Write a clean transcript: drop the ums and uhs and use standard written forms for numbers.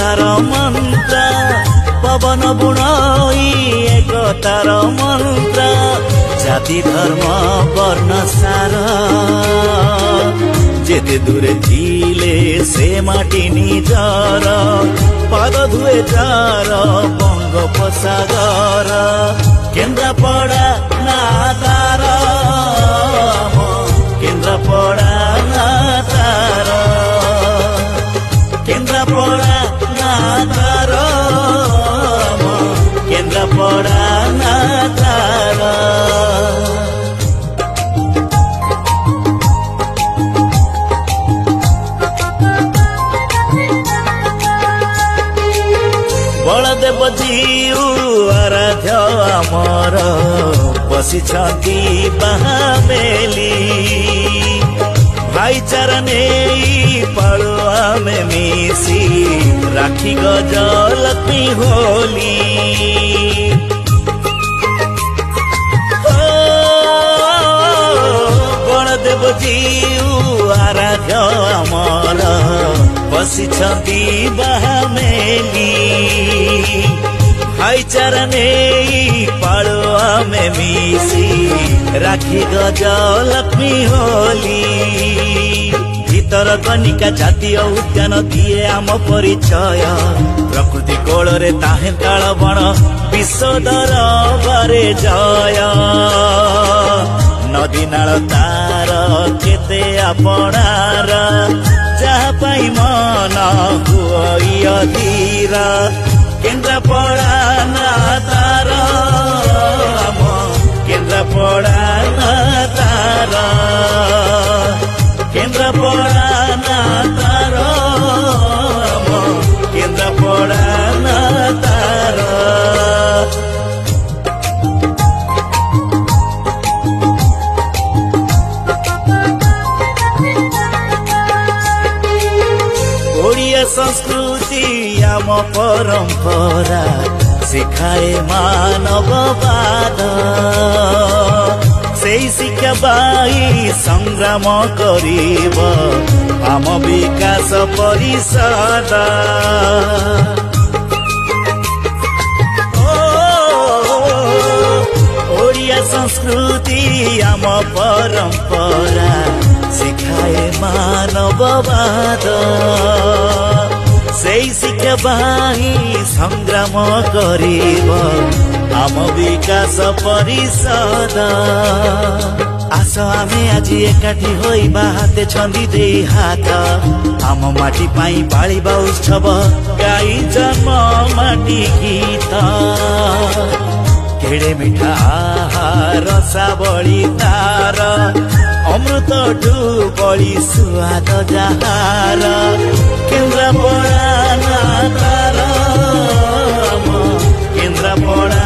एकतार मंत्र पवन बुणई एकतार मंत्र जाति धर्म वर्ण सार जेते दूरे थिले से माटी निजर पाद धुए जार बंगोपसागर केन्द्रापड़ा ना तार केन्द्रापड़ा ना तार केन्द्रापड़ा ना तार केन्द्रापड़ा ना तार बलदेव जीउ आराध्य आमर बसिछंती बाहामेली भाईचारा नहीं पालु आमे मिसी राखी गजलक्ष्मी होली बलदेव जीउ आराध्य आमर बसिछंती बाहामेली भाईचारा नहीं पालु आमे मिसी राखी गजलक्ष्मी होली भीतर कनिका जातीय उद्यान दिए आम परिचय प्रकृति कोल रे ताहे ताल बण विश्व दरबारे जय नदी नाल तार केते आपणार जहाँ पाई मन हुई अधीर केन्द्रापड़ा ना तार केन्द्रापड़ा ना तार केन्द्रापड़ा ना तार केन्द्रापड़ा ना तार ओडिया संस्कृति आम परंपरा शिखाए मानववाद से शिक्षा बाई संग्राम करिब आम विकास परिषद ओडिया संस्कृति आम परंपरा शिखाए मानववाद से शिक्षा बाई संग्राम करिब आम विकास परिषद आस आमे आज एकाठी होइबा हाते छंदी दे हाथ आम माटी पाई पालिबा उत्सव गाई जन्म माटी गीत केड़े मिठा रसा बड़ी तार अमृत बड़ी सुआद जहार केन्द्रापड़ा ना तार केन्द्रापड़ा